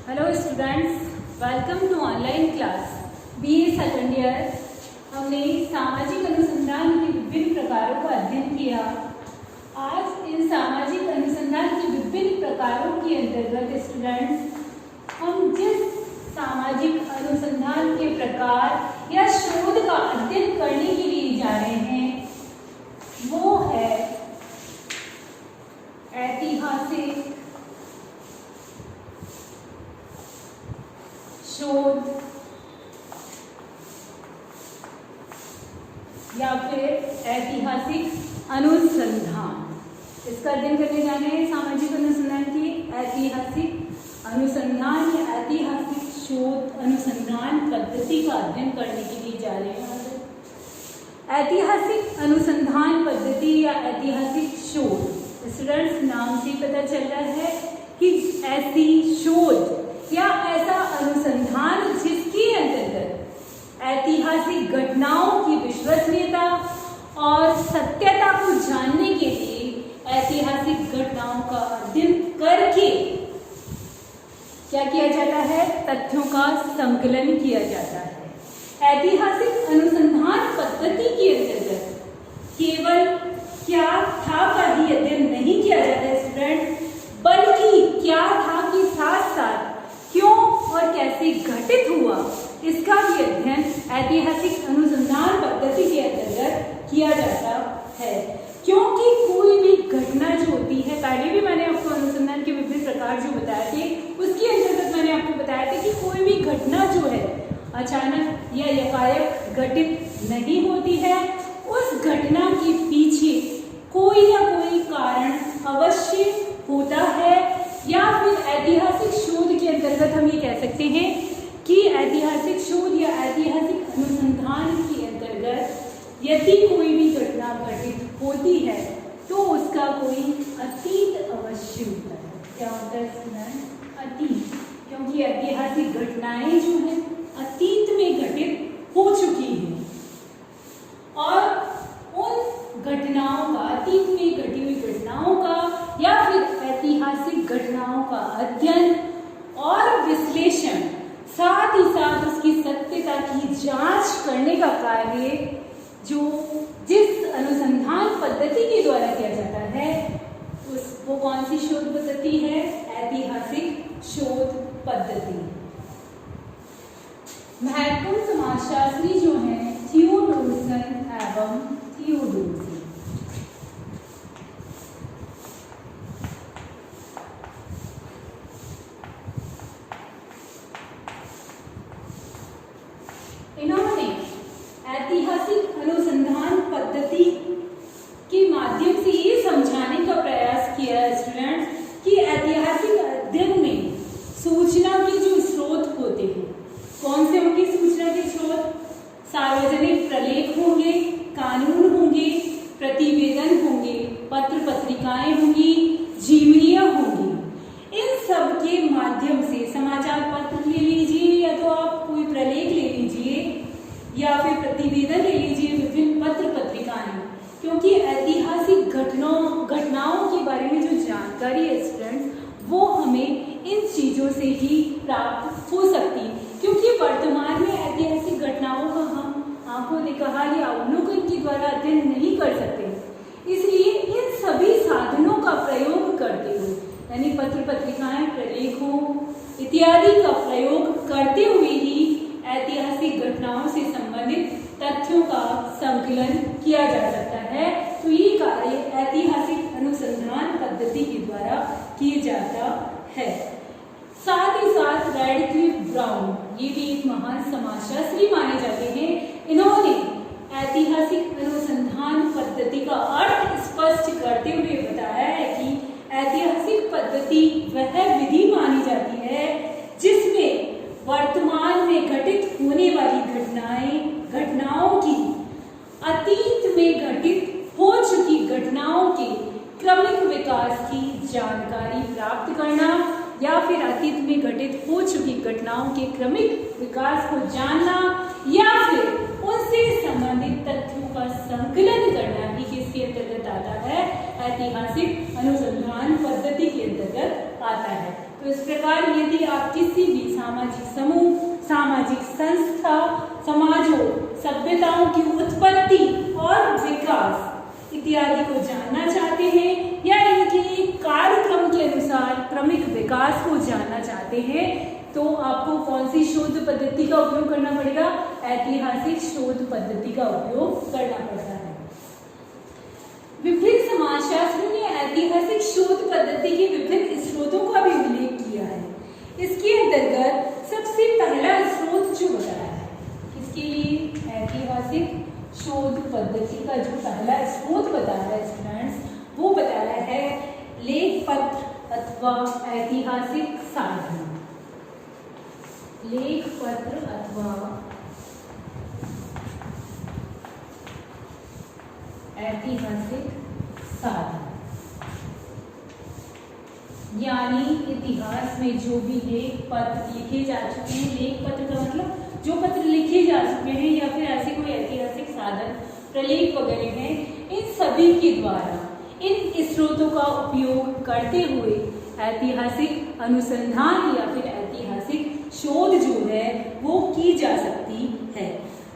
Hello students, welcome to online class BA second year. हमने सामाजिक अनुसंधान के विभिन्न प्रकारों का अध्ययन किया। आज इन सामाजिक अनुसंधान के विभिन्न प्रकारों के अंतर्गत स्टूडेंट्स हम जिस सामाजिक अनुसंधान के प्रकार या शोध का अध्ययन करने के लिए जा रहे हैं वो है ऐतिहासिक शोध या फिर ऐतिहासिक अनुसंधान। इसका अध्ययन करने जा रहे हैं सामाजिक अनुसंधान की ऐतिहासिक अनुसंधान या ऐतिहासिक शोध अनुसंधान पद्धति का अध्ययन करने के लिए जा रहे हैं। ऐतिहासिक अनुसंधान पद्धति या ऐतिहासिक शोध, स्टूडेंट्स नाम से पता चल रहा है कि ऐसी शोध या ऐसा अनुसंधान जिसके अंतर्गत ऐतिहासिक घटनाओं की विश्वसनीयता और सत्यता को जानने के लिए ऐतिहासिक घटनाओं का अध्ययन करके क्या किया जाता है, तथ्यों का संकलन किया जाता है। ऐतिहासिक अनुसंधान पद्धति के अंतर्गत केवल क्या था का ही अध्ययन नहीं किया जाता है स्टूडेंट, बल्कि क्या था के साथ साथ क्यों और कैसे घटित हुआ इसका भी अध्ययन ऐतिहासिक अनुसंधान पद्धति के अंतर्गत किया जाता है। क्योंकि कोई भी घटना जो होती है, पहले भी मैंने आपको अनुसंधान के विभिन्न प्रकार जो बताए थे उसके अंतर्गत मैंने आपको बताया था कि कोई भी घटना जो है अचानक या एकाएक घटित नहीं होती है। उस घटना के पीछे कोई ना कोई कारण अवश्य होता है, या फिर ऐतिहासिक शोध के अंतर्गत हम ये कह सकते हैं कि ऐतिहासिक शोध या ऐतिहासिक अनुसंधान के अंतर्गत यदि कोई भी घटना घटित होती है तो उसका कोई अतीत अवश्य होता है। क्या होता है स्टूडेंट? अतीत, क्योंकि ऐतिहासिक घटनाएं जो हैं अतीत में घटित हो चुकी हैं और उन घटनाओं का, अतीत में घटी हुई घटनाओं का या फिर ऐतिहासिक घटनाओं का अध्ययन और विश्लेषण, साथ ही साथ उसकी सत्यता की जांच करने का कार्य जो जिस अनुसंधान पद्धति के द्वारा किया जाता है वो कौन सी शोध पद्धति है? ऐतिहासिक शोध पद्धति। महत्वपूर्ण समाजशास्त्री जो हैं थियोडोरसन एवं थियोडोसी। इन्होंने ऐतिहासिक अनुसंधान पद्धति के माध्यम से ये समझाने का प्रयास किया है स्टूडेंट्स कि ऐतिहासिक अध्ययन में सूचना के जो स्रोत होते हैं, कौन से होंगे सूचना के स्रोत? सार्वजनिक प्रलेख होंगे, कानून होंगे, प्रतिवेदन होंगे, पत्र पत्रिकाएं होंगी, जीवनियां होंगी। इन सब के माध्यम से समाचार पत्र ले लीजिए या तो आप कोई प्रलेख ले लीजिए या फिर प्रतिवेदन ले लीजिए, विभिन्न पत्र पत्रिकाएं, क्योंकि ऐतिहासिक घटनाओं के बारे में जो जानकारी है स्टूडेंट्स वो हमें इन चीजों से ही प्राप्त हो सकती है। क्योंकि वर्तमान में ऐतिहासिक घटनाओं का हम आंखों देखा या अवलोकन के द्वारा अध्ययन नहीं कर सकते, इसलिए इन सभी साधनों का प्रयोग करते हुए, यानी पत्र पत्रिकाएं, प्रलेखों इत्यादि का प्रयोग करते हुए ही ऐतिहासिक घटनाओं से संबंधित तथ्यों का संकलन किया जा सकता है। तो ये कार्य ऐतिहासिक अनुसंधान पद्धति के द्वारा किया जाता है। साथ ही साथ रैडक्लिफ ब्राउन, ये भी एक महान समाजशास्त्री माने जाते हैं। इन्होंने ऐतिहासिक अनुसंधान पद्धति का अर्थ स्पष्ट करते हुए बताया है कि ऐतिहासिक पद्धति वह विधि मानी जाती है जिसमें वर्तमान में घटित होने वाली घटनाओं की अतीत में घटित हो चुकी घटनाओं के क्रमिक विकास की जानकारी प्राप्त करना या फिर अतीत में घटित हो चुकी घटनाओं के क्रमिक विकास को जानना या फिर उससे संबंधित तथ्यों का संकलन करना ही किसके अंतर्गत आता है? ऐतिहासिक अनुसंधान पद्धति के अंतर्गत आता है। तो इस प्रकार यदि आप किसी भी सामाजिक समूह, सामाजिक संस्था, समाजों, सभ्यताओं की उत्पत्ति और विकास इत्यादि को जानना चाहते हैं या इनके कार्यक्रम के अनुसार क्रमिक विकास को जानना चाहते हैं तो आपको कौन सी शोध पद्धति का उपयोग करना पड़ेगा? ऐतिहासिक शोध पद्धति का उपयोग करना पड़ता है। विभिन्न समाजशास्त्रियों ने ऐतिहासिक शोध पद्धति के विभिन्न स्रोतों का भी उल्लेख किया है। इसके अंतर्गत सबसे पहला स्रोत जो बताया है, इसके लिए ऐतिहासिक शोध पद्धति का जो पहला स्रोत बताया है स्टूडेंट्स, वो बताया है लेख पत्र अथवा ऐतिहासिक साधन। लेख पत्र अथवा ऐतिहासिक साधन, यानी इतिहास में जो भी लेख पत्र लिखे जा चुके हैं, लेख पत्र का मतलब जो पत्र लिखे जा चुके हैं या फिर ऐसे कोई ऐतिहासिक साधन, प्रलेख वगैरह हैं, इन सभी के द्वारा इन स्रोतों का उपयोग करते हुए ऐतिहासिक अनुसंधान या फिर ऐतिहासिक शोध जो है वो की जा सकती है।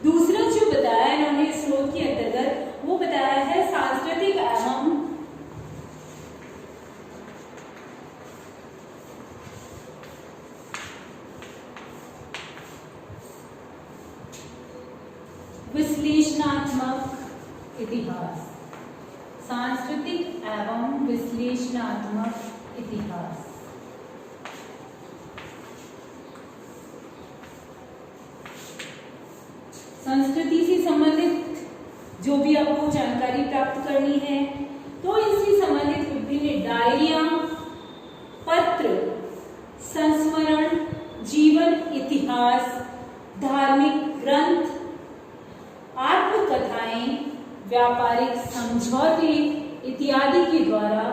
दूसरा जो बताया इन्होंने स्रोत के अंतर्गत वो बताया है सांस्कृतिक एवं विश्लेषणात्मक इतिहास। सांस्कृतिक एवं विश्लेषणात्मक इतिहास। संस्कृति से संबंधित जो भी आपको जानकारी प्राप्त करनी है तो इससे संबंधित विभिन्न डायरिया, पत्र, संस्मरण, जीवन इतिहास, धार्मिक ग्रंथ, आत्मकथाएं, व्यापारिक समझौते इत्यादि के द्वारा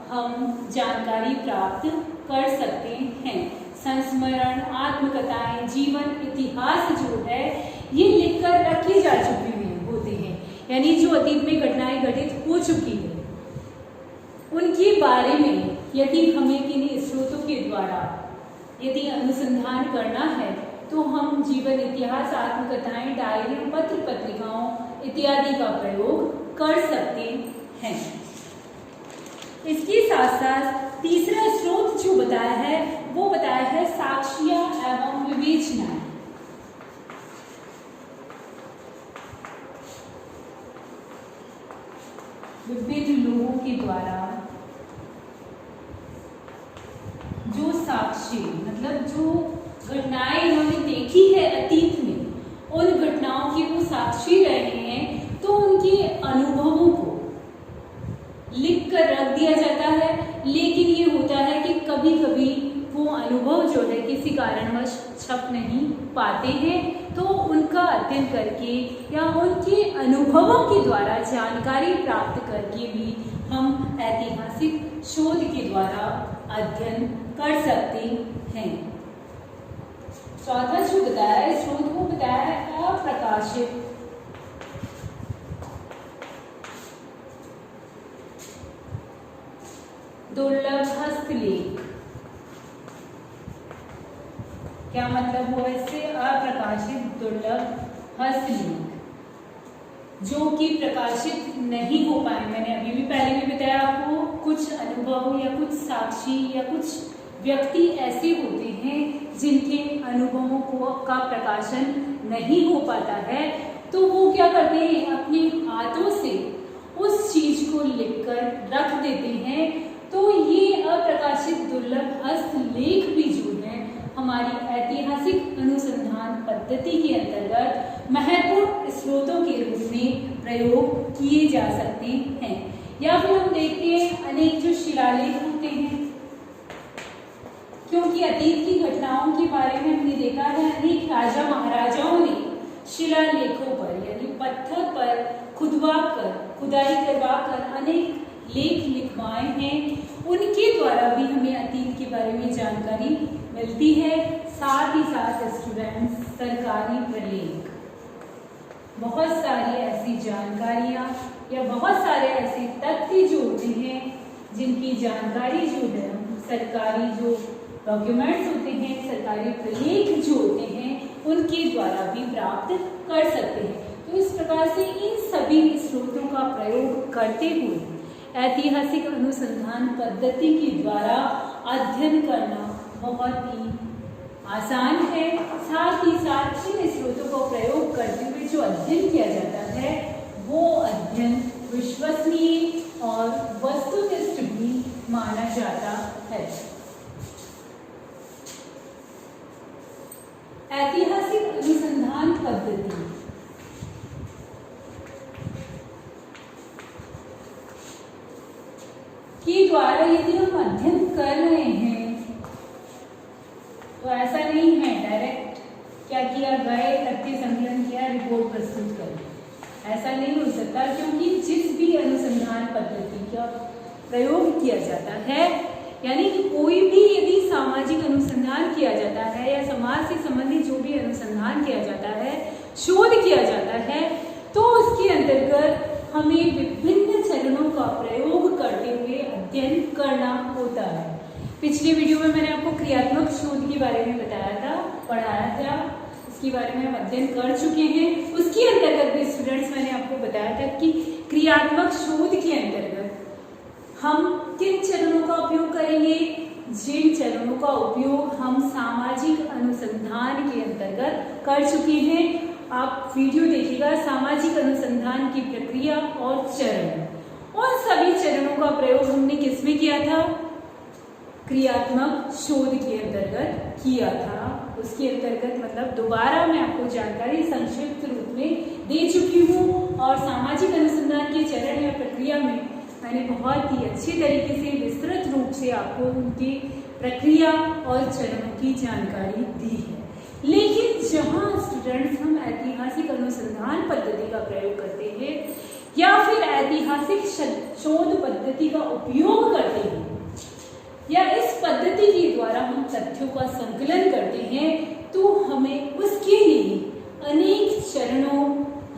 हम जानकारी प्राप्त कर सकते हैं। संस्मरण, आत्मकथाएं, जीवन इतिहास जो है ये लिखकर रखी जा चुकी हुई होते हैं, यानी जो अतीत में घटनाएं घटित हो चुकी है उनके बारे में यदि हमें किन्हीं स्रोतों के द्वारा यदि अनुसंधान करना है तो हम जीवन इतिहास, आत्मकथाएं, डायरिया, पत्र पत्रिकाओं इत्यादि का प्रयोग कर सकते हैं। इसके साथ साथ तीसरा स्रोत जो बताया है वो बताया है साक्ष्य एवं विवेचना। विभिन्न लोगों के द्वारा जो साक्ष्य मतलब जो घटनाएं इन्होंने देखी है अतीत में, उन घटनाओं के वो साक्षी रहे हैं तो उनके अनुभवों को लिख कर रख दिया जाता है। लेकिन ये होता है कि कभी कभी वो अनुभव जो है किसी कारणवश छप नहीं पाते हैं, तो उनका अध्ययन करके या उनके अनुभवों के द्वारा जानकारी प्राप्त करके भी हम ऐतिहासिक शोध के द्वारा अध्ययन कर सकते हैं। चौथा जो बताया है स्रोत को बताया है अप्रकाशित दुर्लभ हस्तलेख। क्या मतलब हुआ इससे? अप्रकाशित दुर्लभ हस्तलेख जो कि प्रकाशित नहीं हो पाए। मैंने अभी भी पहले भी बताया आपको, कुछ अनुभव या कुछ साक्षी या कुछ व्यक्ति ऐसे होते हैं जिनके अनुभवों को का प्रकाशन नहीं हो पाता है, तो वो क्या करते हैं, अपने हाथों से उस चीज को लिखकर रख देते हैं। तो ये अप्रकाशित दुर्लभ हस्तलेख भी जो है हमारी ऐतिहासिक अनुसंधान पद्धति के अंतर्गत महत्वपूर्ण स्रोतों के रूप में प्रयोग किए जा सकते हैं। या फिर हम देखते हैं अनेक जो शिलालेख होते हैं, क्योंकि अतीत की घटनाओं के बारे में हमने देखा है अनेक राजा महाराजाओं ने शिलालेखों पर यानी पत्थर पर खुदाई करवा कर अनेक लेख लिखवाए हैं। उनके द्वारा भी हमें अतीत के बारे में जानकारी मिलती है। साथ ही साथ स्टूडेंट्स सरकारी प्रलेख, बहुत सारी ऐसी जानकारियां या बहुत सारे ऐसे तथ्य जो होते हैं जिनकी जानकारी जो है सरकारी जो डॉक्यूमेंट्स होते हैं, सरकारी प्रलेख जो होते हैं, उनके द्वारा भी प्राप्त कर सकते हैं। तो इस प्रकार से इन सभी स्रोतों का प्रयोग करते हुए ऐतिहासिक अनुसंधान पद्धति के द्वारा अध्ययन करना बहुत ही आसान है। साथ ही साथ इन स्रोतों का प्रयोग करते हुए जो अध्ययन किया जाता है वो अध्ययन विश्वसनीय और वस्तुनिष्ठ भी माना जाता है। ऐतिहासिक अनुसंधान पद्धति के द्वारा यदि हम अध्ययन कर रहे हैं तो ऐसा नहीं है डायरेक्ट क्या किया, गए तथ्य संकलन किया, रिपोर्ट प्रस्तुत कर, ऐसा नहीं हो सकता। क्योंकि जिस भी अनुसंधान पद्धति का प्रयोग किया जाता है, यानी कि कोई भी यदि सामाजिक अनुसंधान किया जाता है या समाज से संबंधित जो भी अनुसंधान किया जाता है, शोध किया जाता है, तो उसके अंतर्गत हमें विभिन्न चरणों का प्रयोग करते हुए अध्ययन करना होता है। पिछले वीडियो में मैंने आपको क्रियात्मक शोध के बारे में बताया था, पढ़ाया था, इसके बारे में हम अध्ययन कर चुके हैं। उसके अंतर्गत भी स्टूडेंट्स मैंने आपको बताया था कि क्रियात्मक शोध के अंतर्गत हम किन चरणों का उपयोग करेंगे, जिन चरणों का उपयोग हम सामाजिक अनुसंधान के अंतर्गत कर चुके हैं। आप वीडियो देखिएगा, सामाजिक अनुसंधान की प्रक्रिया और चरण, और सभी चरणों का प्रयोग हमने किसमें किया था, क्रियात्मक शोध के अंतर्गत किया था। उसके अंतर्गत मतलब दोबारा मैं आपको जानकारी संक्षिप्त रूप में दे चुकी हूँ, और सामाजिक अनुसंधान के चरण या प्रक्रिया में मैंने बहुत ही अच्छे तरीके से विस्तृत रूप से आपको उनकी प्रक्रिया और चरणों की जानकारी दी है। लेकिन जहाँ स्टूडेंट्स हम ऐतिहासिक अनुसंधान पद्धति का प्रयोग करते हैं या फिर ऐतिहासिक शोध पद्धति का उपयोग करते हैं या इस पद्धति के द्वारा हम तथ्यों का संकलन करते हैं, तो हमें उसके लिए अनेक चरणों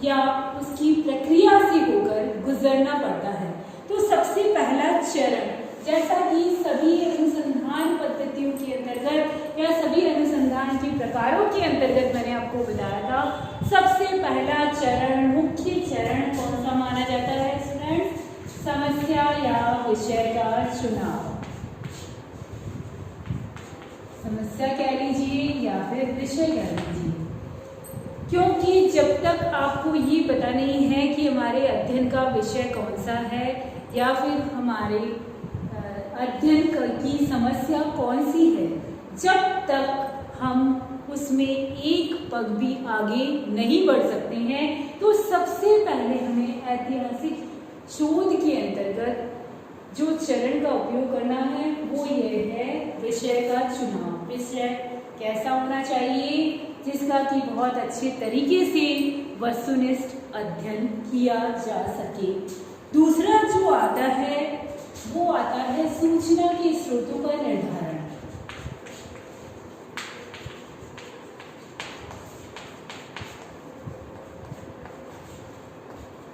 या उसकी प्रक्रिया से होकर गुजरना पड़ता है। तो सबसे पहला चरण, जैसा कि सभी अनुसंधान पद्धतियों के अंतर्गत या सभी अनुसंधान के प्रकारों के अंतर्गत मैंने आपको बताया था, सबसे पहला चरण, मुख्य चरण कौन सा माना जाता है स्टूडेंट्स, समस्या या विषय का चुनाव। समस्या कह लीजिए या फिर विषय कह लीजिए, क्योंकि जब तक आपको ये पता नहीं है कि हमारे अध्ययन का विषय कौन सा है या फिर हमारे अध्ययन की समस्या कौन सी है, जब तक हम उसमें एक पग भी आगे नहीं बढ़ सकते हैं। तो सबसे पहले हमें ऐतिहासिक शोध के अंतर्गत जो चरण का उपयोग करना है वो ये है विषय का चुनाव। विषय कैसा होना चाहिए, जिसका कि बहुत अच्छे तरीके से वस्तुनिष्ठ अध्ययन किया जा सके। दूसरा जो आता है वो आता है सूचना के स्रोतों का निर्धारण।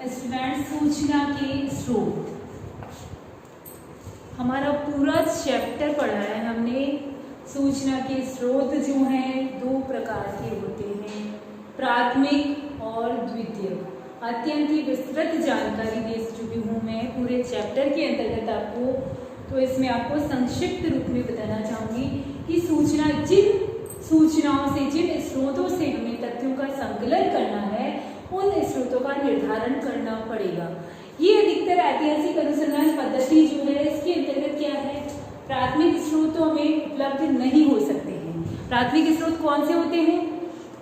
स्टूडेंट, सूचना के स्रोत, हमारा पूरा चैप्टर पढ़ा है हमने। सूचना के स्रोत जो हैं दो प्रकार के होते हैं, प्राथमिक और द्वितीयक। अत्यंत ही विस्तृत जानकारी दे चुकी हूँ मैं पूरे चैप्टर के अंतर्गत आपको, तो इसमें आपको संक्षिप्त रूप में बताना चाहूँगी कि जिन सूचनाओं से, जिन स्रोतों से हमें तथ्यों का संकलन करना है, उन स्रोतों का निर्धारण करना पड़ेगा। ये अधिकतर ऐतिहासिक अनुसंधान पद्धति जो है इसके अंतर्गत क्या है, प्राथमिक स्रोत तो हमें उपलब्ध नहीं हो सकते हैं। प्राथमिक स्रोत कौन से होते हैं,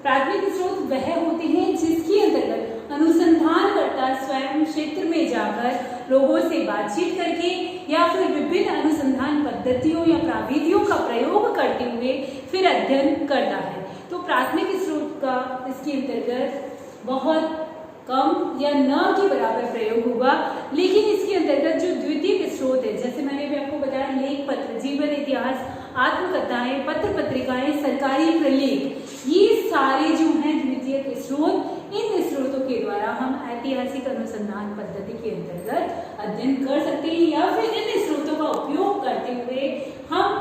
प्राथमिक स्रोत वह होते हैं जिसके अंतर्गत अनुसंधानकर्ता स्वयं क्षेत्र में जाकर लोगों से बातचीत करके या फिर विभिन्न अनुसंधान पद्धतियों या प्राविधियों का प्रयोग करते हुए फिर अध्ययन करता है। तो प्राथमिक स्रोत का इसके अंतर्गत बहुत कम या न के बराबर प्रयोग होगा। लेकिन इसके अंतर्गत जो द्वितीयक स्रोत है, जैसे मैंने भी आपको बताया, लेख पत्र, जीवन इतिहास, आत्मकथाएं, पत्र पत्रिकाएं, सरकारी प्रलेख, ये सारे जो हैं द्वितीयक स्रोत, इन स्रोतों के द्वारा हम ऐतिहासिक अनुसंधान पद्धति के अंतर्गत अध्ययन कर सकते हैं या फिर इन स्रोतों का उपयोग करते हुए हम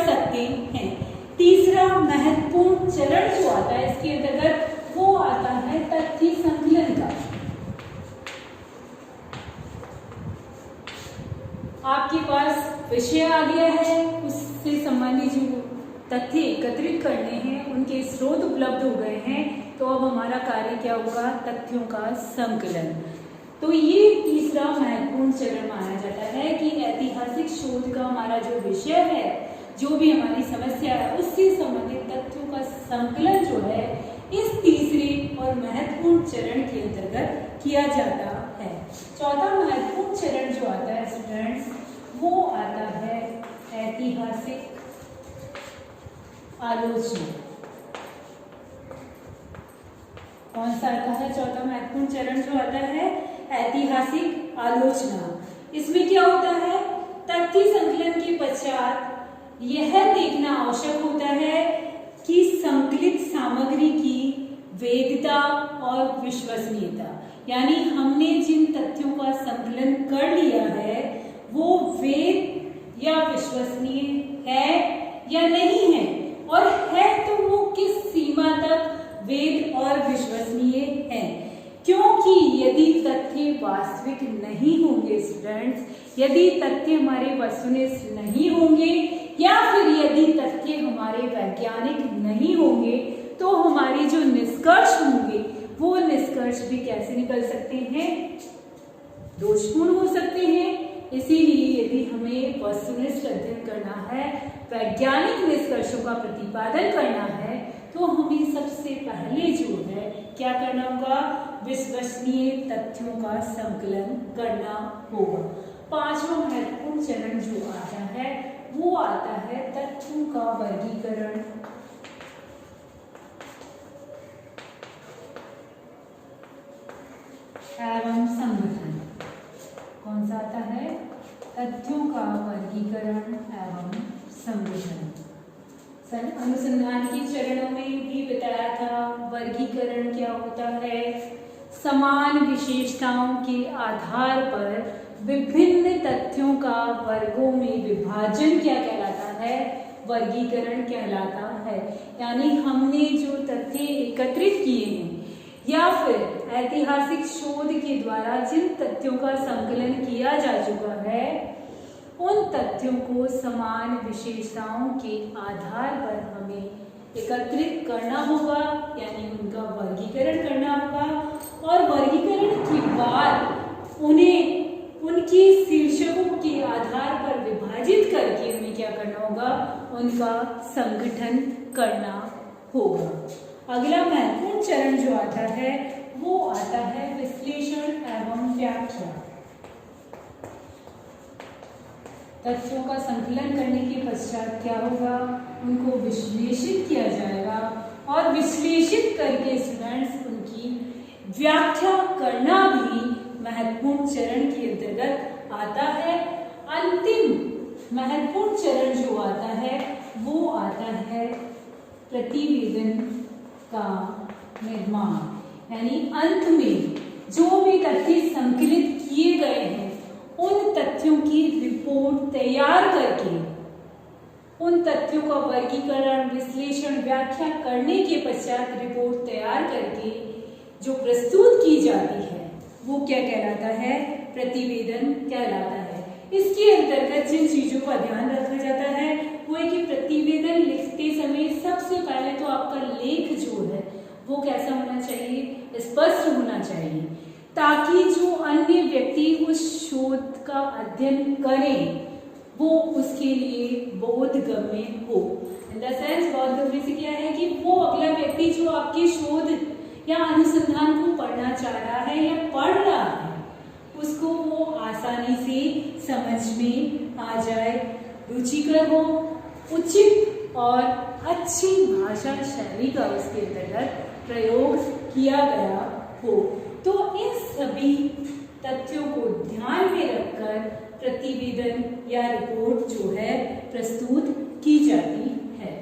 सकते हैं। तीसरा महत्वपूर्ण चरण जो आता है इसके अंतर्गत वो आता है तथ्य संकलन का। आपके पास विषय आ गया है, उससे संबंधित जो तथ्य एकत्रित करने हैं उनके स्रोत उपलब्ध हो गए हैं, तो अब हमारा कार्य क्या होगा, तथ्यों का संकलन। तो ये तीसरा महत्वपूर्ण चरण माना जाता है कि ऐतिहासिक शोध का हमारा जो विषय है, जो भी हमारी समस्या है, उससे संबंधित तथ्यों का संकलन जो है इस तीसरे और महत्वपूर्ण चरण के अंतर्गत किया जाता है। चौथा महत्वपूर्ण चरण जो आता है स्टूडेंट्स, वो आता है ऐतिहासिक आलोचना। कौन सा आता है चौथा महत्वपूर्ण चरण जो आता है, ऐतिहासिक आलोचना। इसमें क्या होता है, तथ्य संकलन के पश्चात यह देखना आवश्यक होता है कि संकलित सामग्री की वैधता और विश्वसनीयता, यानी हमने जिन तथ्यों का संकलन कर लिया है वो वैध या विश्वसनीय है या नहीं है, और है तो वो किस सीमा तक वैध और विश्वसनीय है। क्योंकि यदि तथ्य वास्तविक नहीं होंगे स्टूडेंट्स, यदि तथ्य हमारे वस्तुनिष्ठ नहीं होंगे या फिर यदि तथ्य हमारे वैज्ञानिक नहीं होंगे, तो हमारे जो निष्कर्ष होंगे वो निष्कर्ष भी कैसे निकल सकते हैं, दोषपूर्ण हो सकते हैं। इसीलिए यदि हमें वस्तुनिष्ठ अध्ययन करना है, वैज्ञानिक निष्कर्षों का प्रतिपादन करना है, तो हमें सबसे पहले जो है क्या करना होगा, विश्वसनीय तथ्यों का संकलन करना होगा। पांचवा महत्वपूर्ण चरण जो आता है वो आता है तथ्यों का वर्गीकरण एवं संगठन। कौन सा आता है, तथ्यों का वर्गीकरण एवं संगठन। अनुसंधान के चरणों में भी बताया था वर्गीकरण क्या होता है, समान विशेषताओं के आधार पर विभिन्न तथ्यों का वर्गों में विभाजन क्या कहलाता है, वर्गीकरण कहलाता है। यानी हमने जो तथ्य एकत्रित किए हैं या फिर ऐतिहासिक शोध के द्वारा जिन तथ्यों का संकलन किया जा चुका है, उन तथ्यों को समान विशेषताओं के आधार पर हमें एकत्रित करना होगा, यानी उनका वर्गीकरण करना होगा, और वर्गीकरण के बाद उन्हें उनके शीर्षकों के आधार पर विभाजित करके हमें क्या करना होगा, उनका संगठन करना होगा। अगला महत्वपूर्ण चरण जो आता है वो आता है विश्लेषण एवं व्याख्या। तथ्यों का संकलन करने के पश्चात क्या होगा, उनको विश्लेषित किया जाएगा और विश्लेषित करके स्टूडेंट्स उनकी व्याख्या करना भी महत्वपूर्ण चरण के अंतर्गत आता है। अंतिम महत्वपूर्ण चरण जो आता है वो आता है प्रतिवेदन का निर्माण, यानी अंत में जो भी तथ्य संकलित किए गए हैं उन तथ्यों की रिपोर्ट तैयार करके, उन तथ्यों का वर्गीकरण, विश्लेषण, व्याख्या करने के पश्चात रिपोर्ट तैयार करके जो प्रस्तुत की जाती है वो क्या कहलाता है, प्रतिवेदन कहलाता है। इसके अंतर्गत जिन चीजों का ध्यान रखा जाता है वो है कि प्रतिवेदन लिखते समय सबसे पहले तो आपका लेख जो है वो कैसा होना चाहिए, स्पष्ट होना चाहिए, ताकि जो अन्य व्यक्ति उस शोध का अध्ययन करें वो उसके लिए बोधगम्य हो। इन द सेंस बोधगम्य से क्या है कि वो अगला व्यक्ति जो आपके शोध या अनुसंधान को पढ़ना चाह रहा है या पढ़ रहा है, उसको वो आसानी से समझ में आ जाए, रुचिकर हो, उचित और अच्छी भाषा शैली का उसके अंतर्गत प्रयोग किया गया हो। तो इन सभी तथ्यों को ध्यान में रखकर प्रतिवेदन या रिपोर्ट जो है प्रस्तुत की जाती है।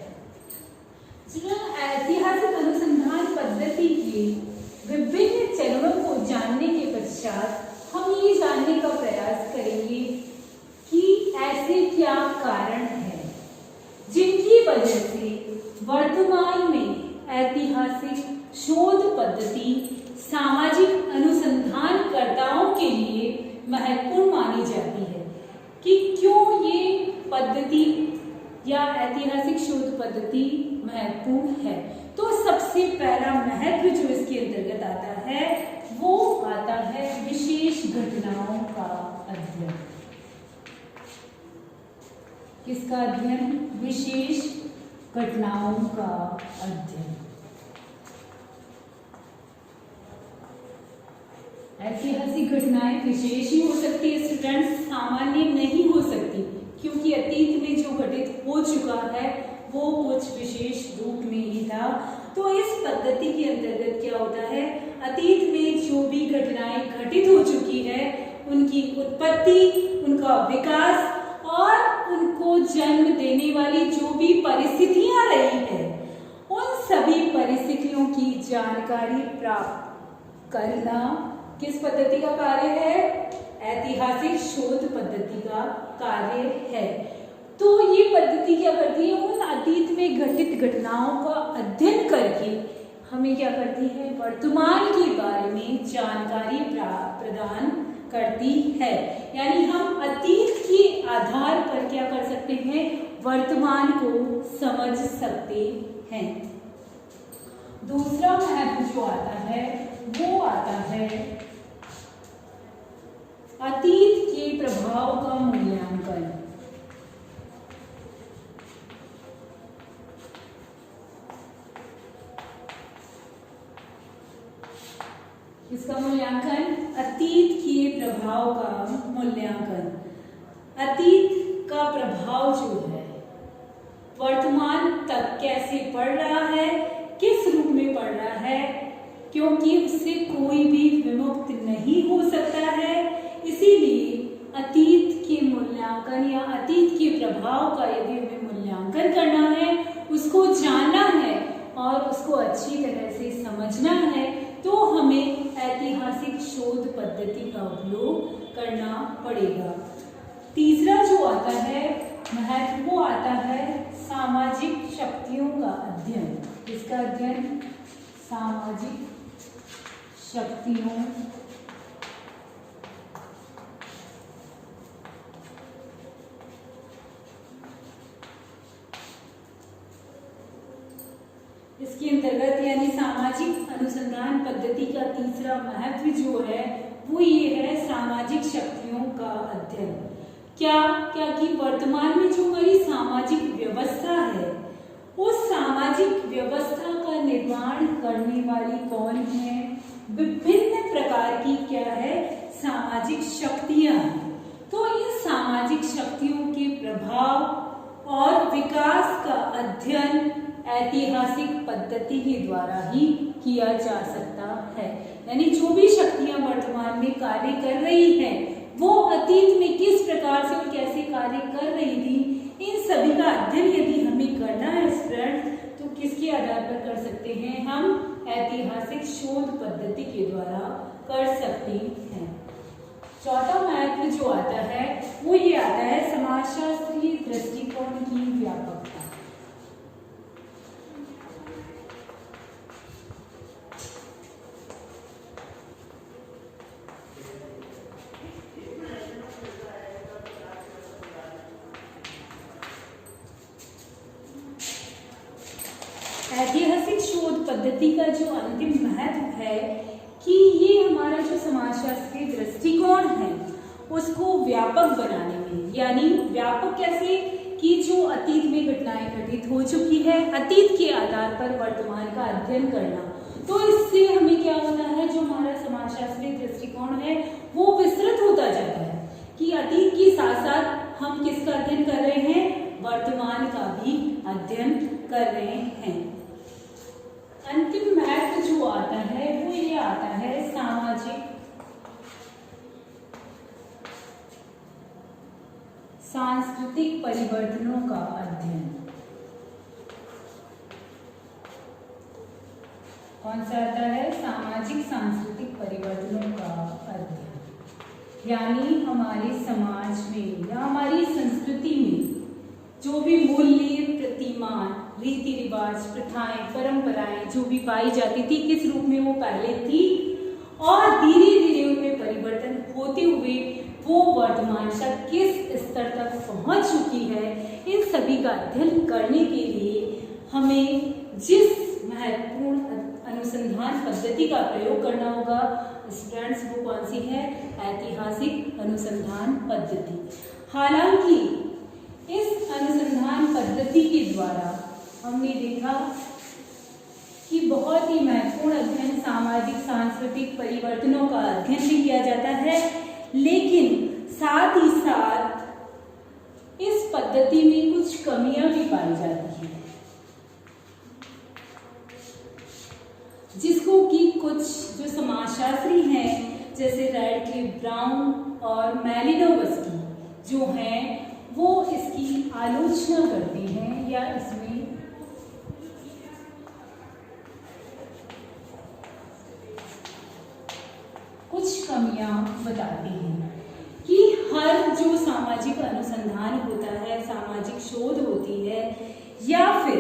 ऐतिहासिक अनुसंधान पद्धति के विभिन्न चरणों को जानने के पश्चात हम ये जानने का प्रयास करेंगे कि ऐसे क्या कारण हैं महत्वपूर्ण मानी जाती है कि क्यों ये पद्धति या ऐतिहासिक शोध पद्धति महत्वपूर्ण है। तो सबसे पहला महत्व जो इसके अंतर्गत आता है वो आता है विशेष घटनाओं का अध्ययन। किसका अध्ययन? विशेष घटनाओं का अध्ययन। ऐतिहासिक घटनाएं विशेष ही हो सकती है स्टूडेंट्स, सामान्य नहीं हो सकती, क्योंकि अतीत में जो घटित हो चुका है वो कुछ विशेष रूप में ही था। तो इस पद्धति के अंतर्गत क्या होता है, अतीत में जो भी घटनाएं घटित हो चुकी है उनकी उत्पत्ति, उनका विकास और उनको जन्म देने वाली जो भी परिस्थितियां रही है उन सभी परिस्थितियों की जानकारी प्राप्त करना किस पद्धति का कार्य है? ऐतिहासिक शोध पद्धति का कार्य है। तो ये पद्धति क्या करती है, उन अतीत में घटित घटनाओं का अध्ययन करके हमें क्या करती है, वर्तमान के बारे में जानकारी प्रदान करती है। यानी हम अतीत के आधार पर क्या कर सकते हैं, वर्तमान को समझ सकते हैं। दूसरा महत्व जो आता है वो आता है अतीत के प्रभाव का मूल्यांकन। इसका मूल्यांकन, अतीत के प्रभाव का मूल्यांकन। अतीत का प्रभाव जो है वर्तमान तक कैसे पड़ रहा है, किस रूप में पड़ रहा है, क्योंकि उससे कोई भी विमुक्त नहीं हो सकता है। इसीलिए अतीत के मूल्यांकन या अतीत के प्रभाव का यदि हमें मूल्यांकन करना है, उसको जानना है और उसको अच्छी तरह से समझना है, तो हमें ऐतिहासिक शोध पद्धति का उपयोग करना पड़ेगा। तीसरा जो आता है महत्व वो आता है सामाजिक शक्तियों का अध्ययन। इसका अध्ययन, सामाजिक शक्तियों इसके अंतर्गत यानी सामाजिक अनुसंधान पद्धति का तीसरा महत्व जो है वो ये है सामाजिक शक्तियों का अध्ययन। क्या कि वर्तमान में जो हमारी सामाजिक व्यवस्था है उस सामाजिक व्यवस्था का निर्माण करने वाली कौन है, विभिन्न प्रकार की क्या है, सामाजिक शक्तियां हैं। तो इन सामाजिक शक्तियों के प्रभाव और विकास का अध्ययन ऐतिहासिक पद्धति के द्वारा ही किया जा सकता है। यानी जो भी शक्तियां वर्तमान में कार्य कर रही हैं वो अतीत में किस प्रकार से और कैसे कार्य कर रही थी, इन सभी का अध्ययन यदि हमें करना है स्टूडेंट, तो किसके आधार पर कर सकते हैं, हम ऐतिहासिक शोध पद्धति के द्वारा कर सकते हैं। चौथा महत्व जो आता है वो ये आता है समाजशास्त्रीय दृष्टिकोण की व्यापकता। ऐतिहासिक शोध पद्धति का जो अंतिम महत्व है कि ये हमारा जो समाजशास्त्रीय दृष्टिकोण है उसको व्यापक बनाने में, यानी व्यापक कैसे कि जो अतीत में घटनाएं घटित हो चुकी है अतीत के आधार पर वर्तमान का अध्ययन करना। तो इससे हमें क्या होता है, जो हमारा समाजशास्त्रीय दृष्टिकोण है वो विस्तृत होता जाता है कि अतीत के साथ साथ हम किसका अध्ययन कर रहे हैं, वर्तमान का भी अध्ययन कर रहे हैं। अंतिम महत्व जो आता है वो ये आता है सामाजिक सांस्कृतिक परिवर्तनों का अध्ययन। कौन सा आता है, सामाजिक सांस्कृतिक परिवर्तनों का अध्ययन। यानी हमारे समाज में या हमारी संस्कृति में जो भी मूल्य, प्रतिमान, रीति रिवाज, प्रथाएं, परंपराएं जो भी पाई जाती थी, किस रूप में वो पहले थी और धीरे धीरे उनमें परिवर्तन होते हुए वो वर्तमान तक किस स्तर तक पहुंच चुकी है, इन सभी का अध्ययन करने के लिए हमें जिस महत्वपूर्ण अनुसंधान पद्धति का प्रयोग करना होगा स्टूडेंट्स, वो कौन सी है? ऐतिहासिक अनुसंधान पद्धति। हालांकि इस अनुसंधान पद्धति के द्वारा हमने देखा कि बहुत ही महत्वपूर्ण अध्ययन सामाजिक सांस्कृतिक परिवर्तनों का अध्ययन भी किया जाता है, लेकिन साथ ही साथ इस पद्धति में कुछ कमियां भी पाई जाती हैं, जिसको कि कुछ जो समाजशास्त्री हैं जैसे रैडक्लिफ ब्राउन और मैलिनोवस्की जो हैं वो इसकी आलोचना करते हैं या इसमें कुछ कमियां बताते हैं कि हर जो सामाजिक अनुसंधान होता है, सामाजिक शोध होती है या फिर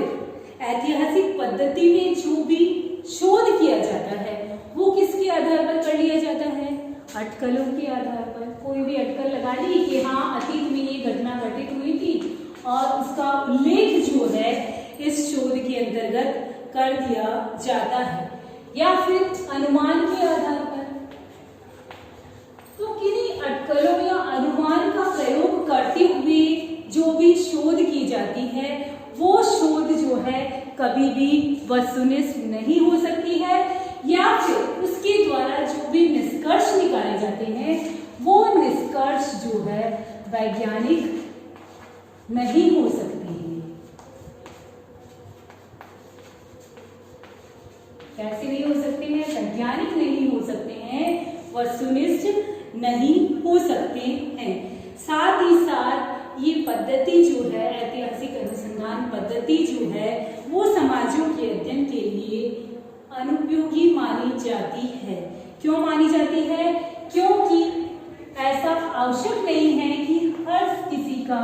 ऐतिहासिक पद्धति में जो भी शोध किया जाता है वो किसके आधार पर कर लिया जाता है? अटकलों के आधार पर। कोई भी अटकल लगा ली कि हाँ अतीत में ये घटना घटित हुई थी और उसका उल्लेख जो है इस शोध के अंतर्गत कर दिया जाता है, या फिर अनुमान के आधार पर। तो किन्हीं अटकलों या अनुमान का प्रयोग करते हुए जो भी शोध की जाती है वो शोध जो है कभी भी वस्तुनिष्ठ नहीं हो सकती है, या फिर उसके द्वारा जो भी निष्कर्ष निकाले जाते हैं वो निष्कर्ष जो है वैज्ञानिक नहीं हो सकते हैं। कैसे नहीं हो सकते हैं? वैज्ञानिक नहीं हो सकते हैं, वस्तुनिष्ठ नहीं हो सकते हैं। साथ ही साथ ये पद्धति जो है ऐतिहासिक अनुसंधान पद्धति जो है वो समाजों के अध्ययन के लिए अनुपयोगी मानी जाती है। क्यों मानी जाती है? क्योंकि ऐसा आवश्यक नहीं है कि हर किसी का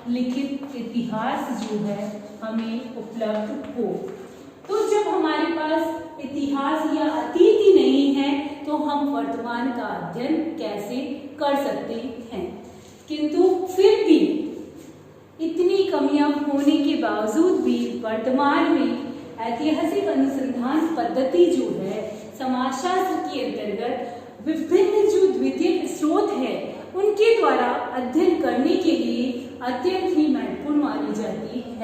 लिखित इतिहास जो है हमें उपलब्ध हो। तो जब हमारे पास इतिहास या अतीत ही नहीं है तो हम वर्तमान का अध्ययन कैसे कर सकते हैं? किंतु फिर भी इतनी कमियां होने के बावजूद भी वर्तमान में ऐतिहासिक अनुसंधान पद्धति जो है समाजशास्त्र के अंतर्गत विभिन्न जो द्वितीयक स्रोत है उनके द्वारा अध्ययन करने के लिए अत्यंत ही महत्वपूर्ण मानी जाती है।